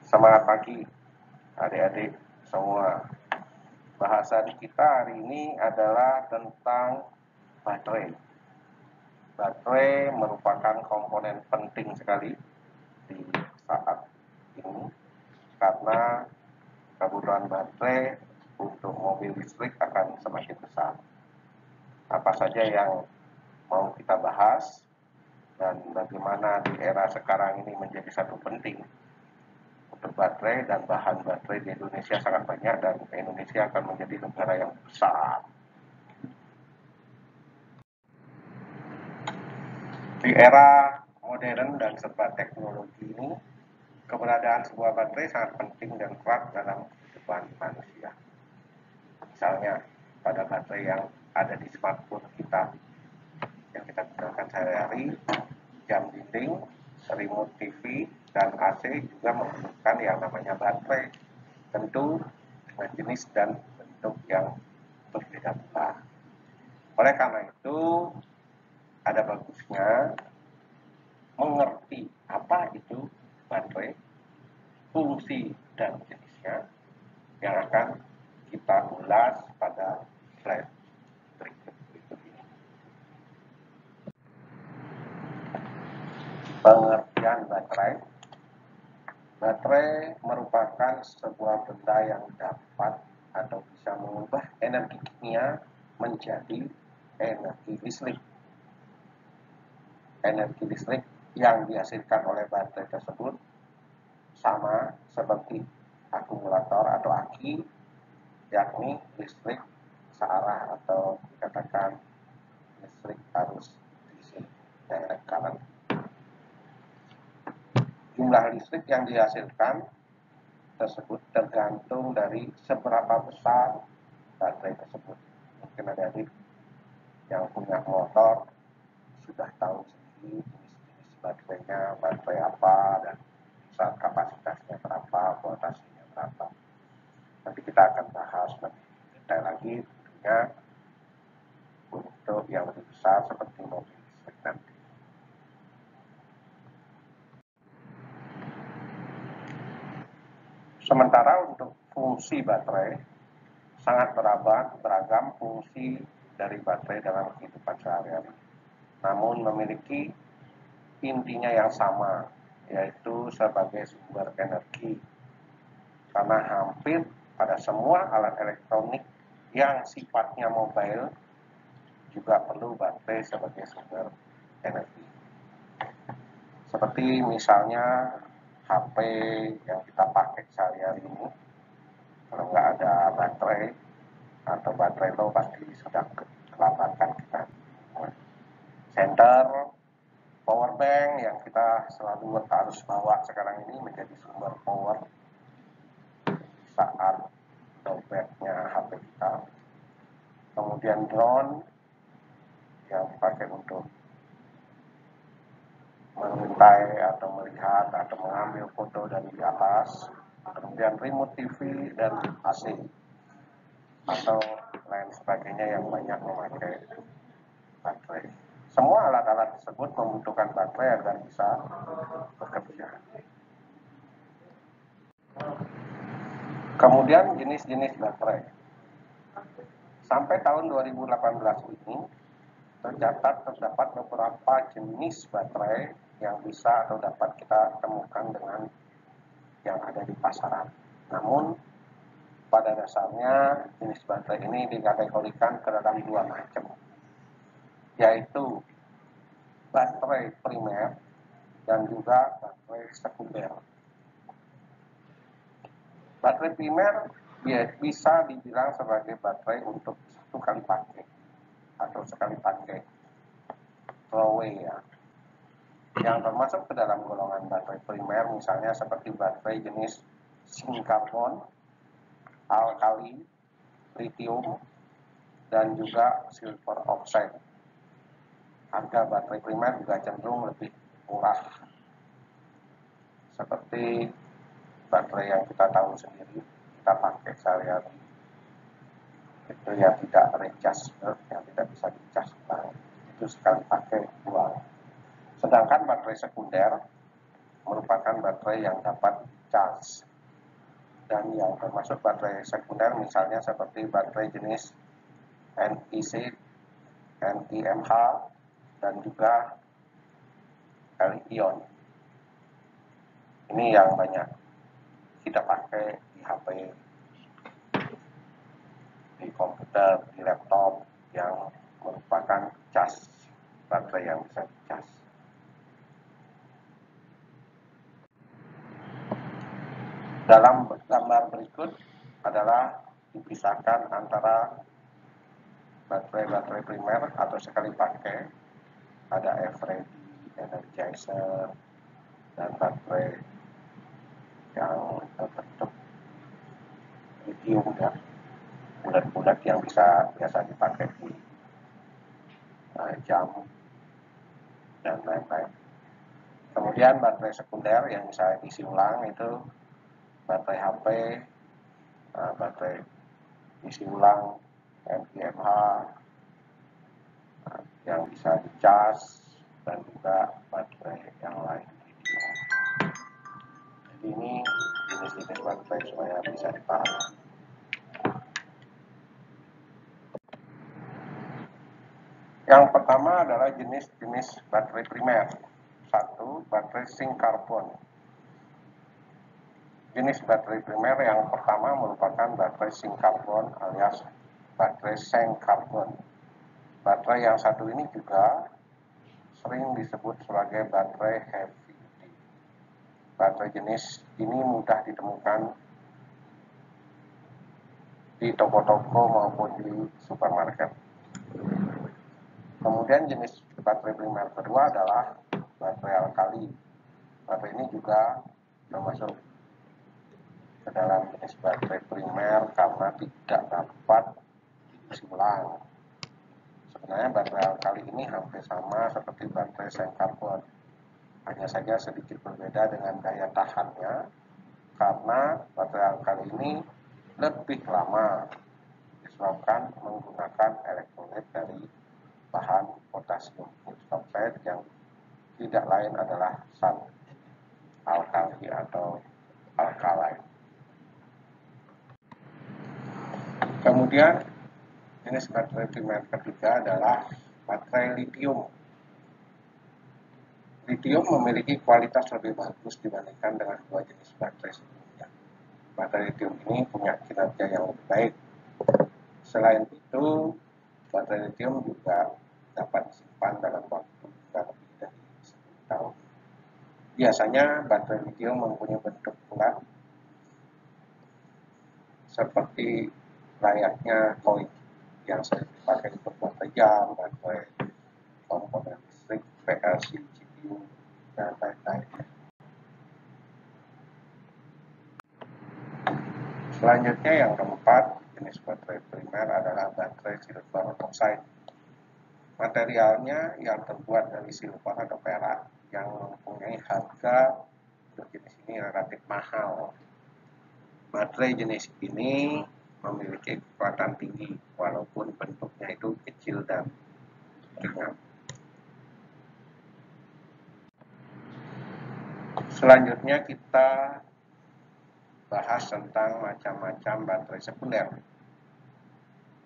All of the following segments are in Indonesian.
Semangat pagi adik-adik semua. Bahasan kita hari ini adalah tentang baterai. Baterai merupakan komponen penting sekali di saat ini karena kebutuhan baterai untuk mobil listrik akan semakin besar. Apa saja yang mau kita bahas dan bagaimana di era sekarang ini menjadi satu penting untuk baterai, dan bahan baterai di Indonesia sangat banyak dan Indonesia akan menjadi negara yang besar. Di era modern dan serba teknologi ini, keberadaan sebuah baterai sangat penting dan erat dalam kehidupan manusia. Misalnya pada baterai yang ada di smartphone kita yang kita gunakan sehari-hari, jam dinding, remote TV, dan AC juga membutuhkan yang namanya baterai, tentu dengan jenis dan bentuk yang berbeda pula. Oleh karena itu, ada bagusnya mengerti apa itu baterai, fungsi dan jenisnya, yang akan kita ulas pada slide berikut ini. Pengertian baterai. Baterai merupakan sebuah benda yang dapat atau bisa mengubah energi kimia menjadi energi listrik. Energi listrik yang dihasilkan oleh baterai tersebut sama seperti akumulator atau aki, yakni listrik searah atau dikatakan listrik arus DC, direct current. Jumlah listrik yang dihasilkan tersebut tergantung dari seberapa besar baterai tersebut. Mungkin adik-adik yang punya motor sudah tahu sendiri jenis-jenis baterainya, baterai apa dan besar kapasitasnya berapa, voltasenya berapa. Nanti kita akan bahas lebih detail lagi tentunya untuk yang lebih besar seperti mobil listrik nanti. Sementara untuk fungsi baterai, sangat beragam fungsi dari baterai dalam kehidupan sehari-hari. Namun memiliki intinya yang sama, yaitu sebagai sumber energi. Karena hampir pada semua alat elektronik yang sifatnya mobile juga perlu baterai sebagai sumber energi. Seperti misalnya HP yang kita pakai sehari-hari ini, kalau nggak ada baterai atau baterai low pasti sudah kelambatan kita. Center, power bank yang kita selalu harus bawa sekarang ini menjadi sumber power saat dompetnya HP kita. Kemudian drone yang dipakai untuk mengintai atau melihat atau mengambil foto dari di atas. Kemudian remote TV dan AC atau lain sebagainya yang banyak memakai baterai. Semua alat-alat tersebut membutuhkan baterai agar bisa bekerja. Kemudian jenis-jenis baterai. Sampai tahun 2018 ini terdapat beberapa jenis baterai yang bisa atau dapat kita temukan dengan yang ada di pasaran. Namun pada dasarnya jenis baterai ini dikategorikan ke dalam dua macam, yaitu baterai primer dan juga baterai sekunder. Baterai primer bisa dibilang sebagai baterai untuk satu kali pakai atau sekali pakai, throwaway ya. Yang termasuk ke dalam golongan baterai primer misalnya seperti baterai jenis zinc karbon, alkali, lithium, dan juga silver oxide. Harga baterai primer juga cenderung lebih murah, seperti baterai yang kita tahu sendiri, kita pakai sehari-hari, itu yang tidak recharge, yang tidak bisa dicas ulang, itu sekali pakai buang. Sedangkan baterai sekunder merupakan baterai yang dapat charge. Dan yang termasuk baterai sekunder misalnya seperti baterai jenis NEC, NEMH, dan juga Li-ion. Ini yang banyak kita pakai di HP, di komputer, di laptop yang merupakan cas, baterai yang bisa dicas. Dalam gambar berikut adalah dipisahkan antara baterai primer atau sekali pakai, ada everyday, energizer, dan baterai yang berbentuk lithium ya, bulat-bulat yang biasa dipakai di jam dan lain-lain. Kemudian baterai sekunder yang bisa diisi ulang itu baterai HP, baterai isi ulang NEMH yang bisa dicas, dan juga baterai yang lain. Jadi ini jenis-jenis baterai supaya bisa dipahami. Yang pertama adalah jenis-jenis baterai primer. Satu, baterai zinc karbon. Jenis baterai primer yang pertama merupakan baterai zinc karbon alias baterai zinc karbon. Baterai yang satu ini juga sering disebut sebagai baterai heavy duty. Baterai jenis ini mudah ditemukan di toko-toko maupun di supermarket. Kemudian jenis baterai primer kedua adalah baterai alkali. Baterai ini juga termasuk ke dalam jenis baterai primer karena tidak dapat diisi ulang. Sebenarnya baterai alkali ini hampir sama seperti baterai zinc karbon, hanya saja sedikit berbeda dengan daya tahannya, karena baterai alkali ini lebih lama disebabkan menggunakan elektrolit dari bahan potasium hidroksida yang tidak lain adalah sat alkali atau alkaline. Kemudian jenis baterai primer ketiga adalah baterai lithium. Lithium memiliki kualitas lebih bagus dibandingkan dengan dua jenis baterai sebelumnya. Baterai lithium ini punya kinerja yang lebih baik. Selain itu, baterai lithium juga dapat disimpan dalam waktu lebih dari 10 tahun. Biasanya baterai lithium mempunyai bentuk bulat seperti layaknya koin yang sering dipakai untuk baterai jam, baterai komponen listrik, PLC, GPU, dan lain-lain. Selanjutnya yang keempat, jenis baterai primer adalah baterai silver oxide. Materialnya yang terbuat dari silver atau perak yang mempunyai harga untuk jenis ini relatif mahal. Baterai jenis ini memiliki kekuatan tinggi walaupun bentuknya itu kecil dan ringan. Selanjutnya kita bahas tentang macam-macam baterai sekunder,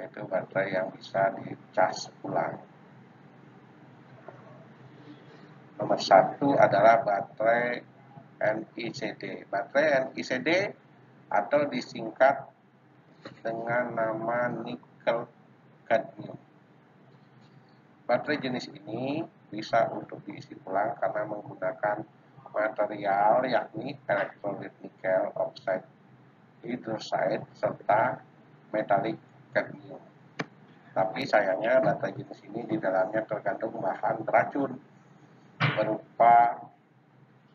yaitu baterai yang bisa dicas ulang. Nomor satu adalah baterai NICD. Baterai NICD atau disingkat dengan nama nikel kadmium. Baterai jenis ini bisa untuk diisi ulang karena menggunakan material yakni elektrolit nikel oxide hidroxide serta metalik kadmium. Tapi sayangnya baterai jenis ini di dalamnya terkandung bahan beracun berupa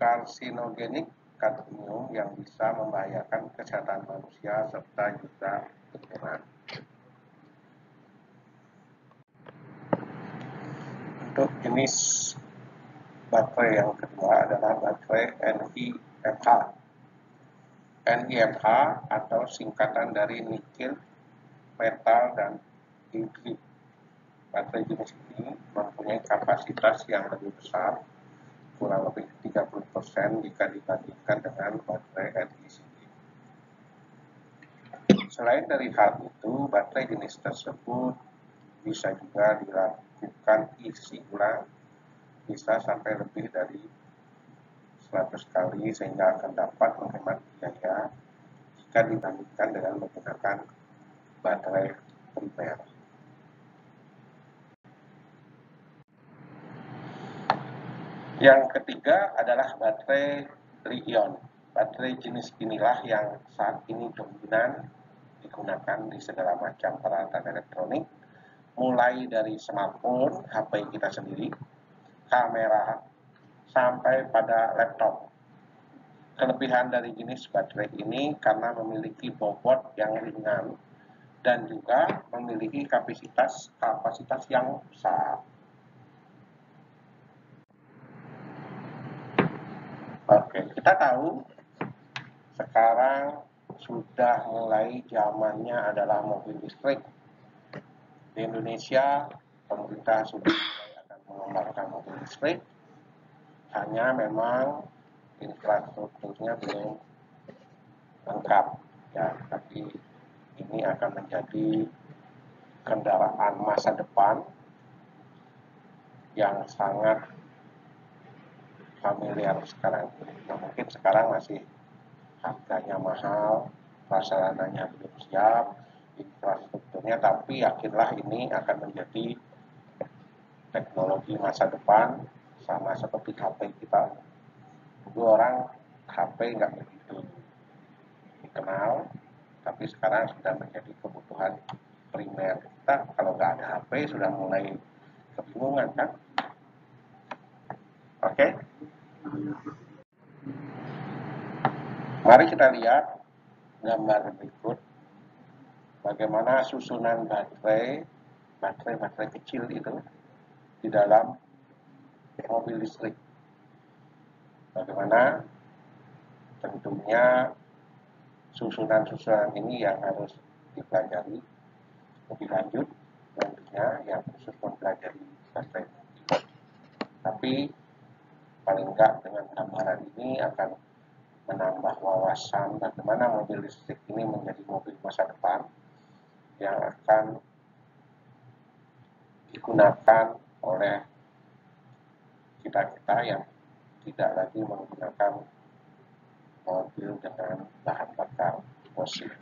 karsinogenik kadmium yang bisa membahayakan kesehatan manusia serta juga lingkungan. Untuk jenis baterai yang kedua adalah baterai NIMH. NIMH atau singkatan dari nikel, metal, dan hidrid. Baterai jenis ini mempunyai kapasitas yang lebih besar kurang lebih 30% jika dibandingkan dengan baterai LCD. Selain dari hal itu, baterai jenis tersebut bisa juga dilakukan isi ulang, bisa sampai lebih dari 100 kali sehingga akan dapat menghemat biaya jika dibandingkan dengan menggunakan baterai primer. Yang ketiga adalah baterai li-ion. Baterai jenis inilah yang saat ini dominan digunakan di segala macam peralatan elektronik, mulai dari smartphone, HP kita sendiri, kamera, sampai pada laptop. Kelebihan dari jenis baterai ini karena memiliki bobot yang ringan dan juga memiliki kapasitas yang besar. Oke, kita tahu sekarang sudah mulai zamannya adalah mobil listrik. Di Indonesia, pemerintah sudah mulai akan mengembangkan mobil listrik, hanya memang infrastrukturnya belum lengkap, ya. Tapi ini akan menjadi kendaraan masa depan yang sangat familiar sekarang. Nah, mungkin sekarang masih harganya mahal, prasarananya belum siap, infrastrukturnya, tapi yakinlah ini akan menjadi teknologi masa depan, sama seperti HP kita. Dulu orang HP nggak begitu dikenal, tapi sekarang sudah menjadi kebutuhan primer. Kita kalau nggak ada HP sudah mulai kebingungan kan? Oke? Mari kita lihat gambar berikut bagaimana susunan baterai kecil itu di dalam mobil listrik. Bagaimana tentunya susunan-susunan ini yang harus dipelajari lebih lanjut nantinya yang khusus mempelajari baterai. Tapi paling enggak dengan gambaran ini akan menambah wawasan bagaimana mobil listrik ini menjadi mobil masa depan yang akan digunakan oleh kita-kita yang tidak lagi menggunakan mobil dengan bahan bakar fosil.